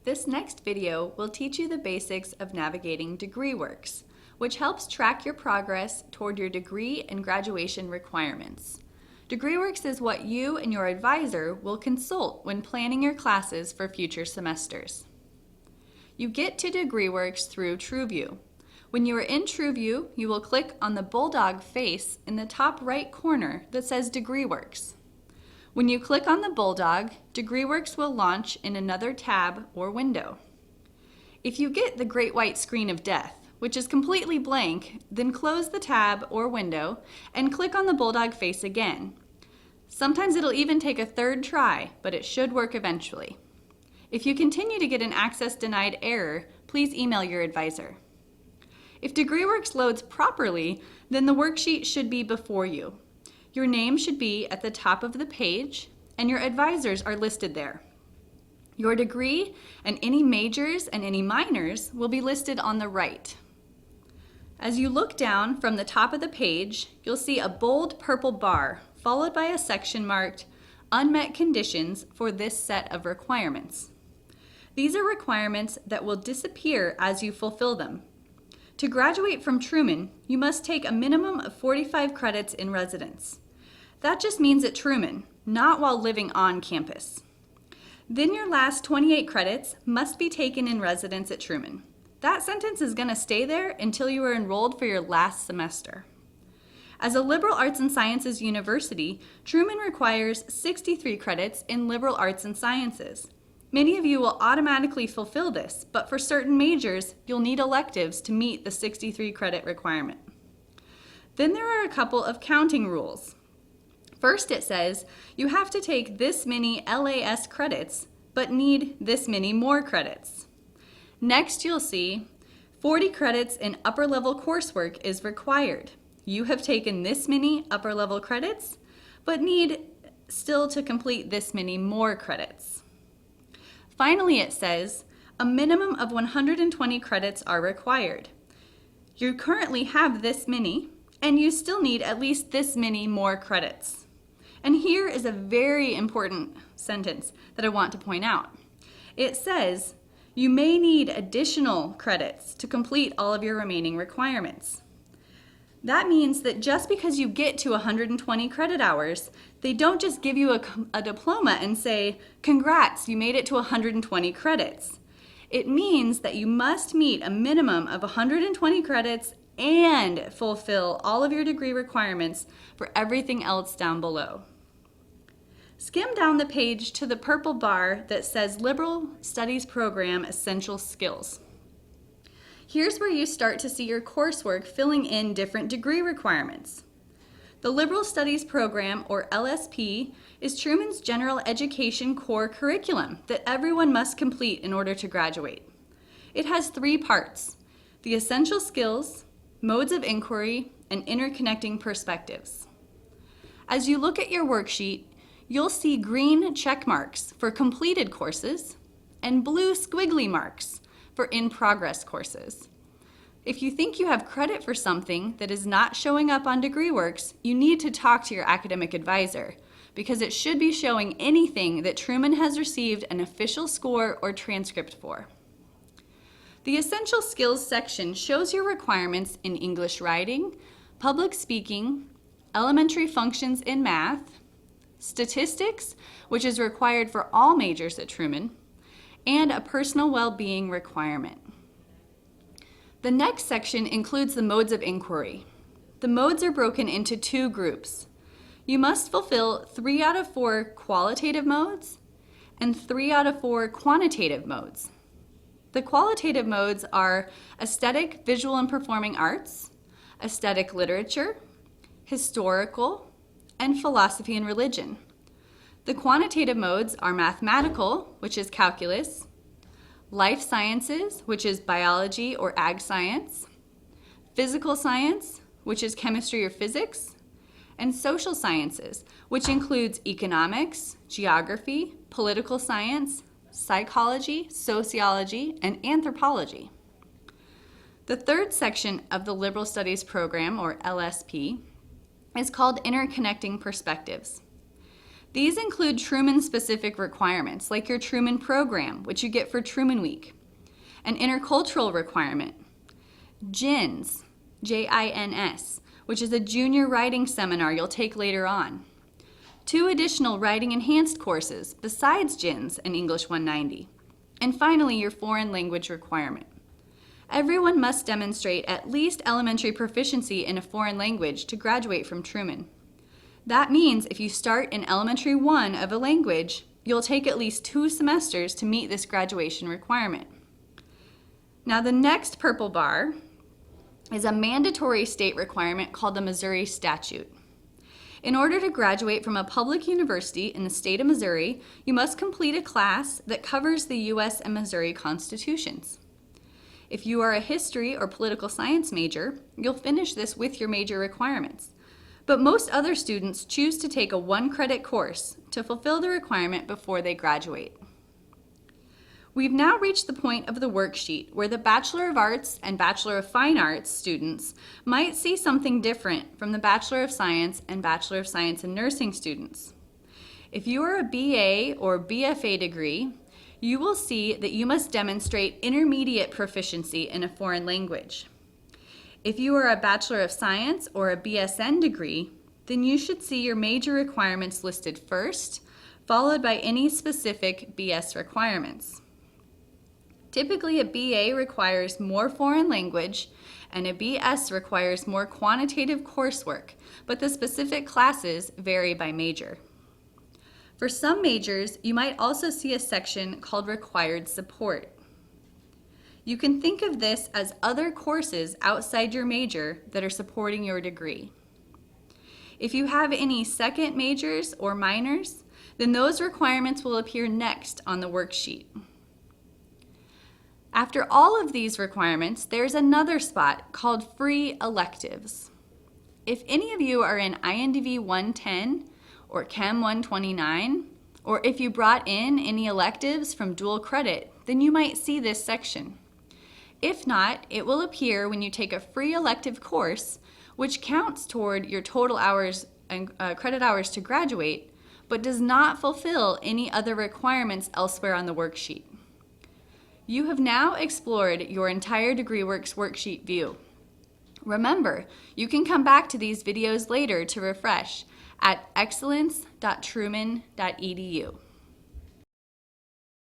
This next video will teach you the basics of navigating DegreeWorks, which helps track your progress toward your degree and graduation requirements. DegreeWorks is what you and your advisor will consult when planning your classes for future semesters. You get to DegreeWorks through TrueView. When you are in TrueView, you will click on the bulldog face in the top right corner that says DegreeWorks. When you click on the bulldog, DegreeWorks will launch in another tab or window. If you get the great white screen of death, which is completely blank, then close the tab or window and click on the bulldog face again. Sometimes it'll even take a third try, but it should work eventually. If you continue to get an access denied error, please email your advisor. If DegreeWorks loads properly, then the worksheet should be before you. Your name should be at the top of the page, and your advisors are listed there. Your degree and any majors and any minors will be listed on the right. As you look down from the top of the page, you'll see a bold purple bar followed by a section marked Unmet Conditions for this set of requirements. These are requirements that will disappear as you fulfill them. To graduate from Truman, you must take a minimum of 45 credits in residence. That just means at Truman, not while living on campus. Then your last 28 credits must be taken in residence at Truman. That sentence is going to stay there until you are enrolled for your last semester. As a liberal arts and sciences university, Truman requires 63 credits in liberal arts and sciences. Many of you will automatically fulfill this, but for certain majors, you'll need electives to meet the 63 credit requirement. Then there are a couple of counting rules. First, it says you have to take this many LAS credits, but need this many more credits. Next, you'll see 40 credits in upper level coursework is required. You have taken this many upper level credits, but need still to complete this many more credits. Finally, it says a minimum of 120 credits are required. You currently have this many, and you still need at least this many more credits. And here is a very important sentence that I want to point out. It says, you may need additional credits to complete all of your remaining requirements. That means that just because you get to 120 credit hours, they don't just give you a diploma and say, congrats, you made it to 120 credits. It means that you must meet a minimum of 120 credits and fulfill all of your degree requirements for everything else down below. Skim down the page to the purple bar that says Liberal Studies Program Essential Skills. Here's where you start to see your coursework filling in different degree requirements. The Liberal Studies Program, or LSP, is Truman's general education core curriculum that everyone must complete in order to graduate. It has 3 parts: the essential skills, modes of inquiry, and interconnecting perspectives. As you look at your worksheet, you'll see green check marks for completed courses and blue squiggly marks for in-progress courses. If you think you have credit for something that is not showing up on DegreeWorks, you need to talk to your academic advisor because it should be showing anything that Truman has received an official score or transcript for. The Essential Skills section shows your requirements in English writing, public speaking, elementary functions in math, statistics, which is required for all majors at Truman, and a personal well-being requirement. The next section includes the modes of inquiry. The modes are broken into 2 groups. You must fulfill 3 out of 4 qualitative modes and 3 out of 4 quantitative modes. The qualitative modes are aesthetic, visual and performing arts, aesthetic literature, historical, and philosophy and religion. The quantitative modes are mathematical, which is calculus, life sciences, which is biology or ag science, physical science, which is chemistry or physics, and social sciences, which includes economics, geography, political science, psychology, sociology, and anthropology. The third section of the Liberal Studies Program, or LSP, is called Interconnecting Perspectives. These include Truman-specific requirements, like your Truman Program, which you get for Truman Week, an intercultural requirement, JINS, J-I-N-S, which is a junior writing seminar you'll take later on, 2 additional writing enhanced courses besides JINS and English 190, and finally your foreign language requirement. Everyone must demonstrate at least elementary proficiency in a foreign language to graduate from Truman. That means if you start in elementary 1 of a language, you'll take at least 2 semesters to meet this graduation requirement. Now the next purple bar is a mandatory state requirement called the Missouri Statute. In order to graduate from a public university in the state of Missouri, you must complete a class that covers the U.S. and Missouri constitutions. If you are a history or political science major, you'll finish this with your major requirements. But most other students choose to take a 1-credit course to fulfill the requirement before they graduate. We've now reached the point of the worksheet where the Bachelor of Arts and Bachelor of Fine Arts students might see something different from the Bachelor of Science and Bachelor of Science in Nursing students. If you are a BA or BFA degree, you will see that you must demonstrate intermediate proficiency in a foreign language. If you are a Bachelor of Science or a BSN degree, then you should see your major requirements listed first, followed by any specific BS requirements. Typically, a BA requires more foreign language and a BS requires more quantitative coursework, but the specific classes vary by major. For some majors, you might also see a section called Required Support. You can think of this as other courses outside your major that are supporting your degree. If you have any second majors or minors, then those requirements will appear next on the worksheet. After all of these requirements, there's another spot called Free Electives. If any of you are in INDV 110 or Chem 129, or if you brought in any electives from dual credit, then you might see this section. If not, it will appear when you take a free elective course, which counts toward your total hours and credit hours to graduate, but does not fulfill any other requirements elsewhere on the worksheet. You have now explored your entire DegreeWorks worksheet view. Remember, you can come back to these videos later to refresh at excellence.truman.edu.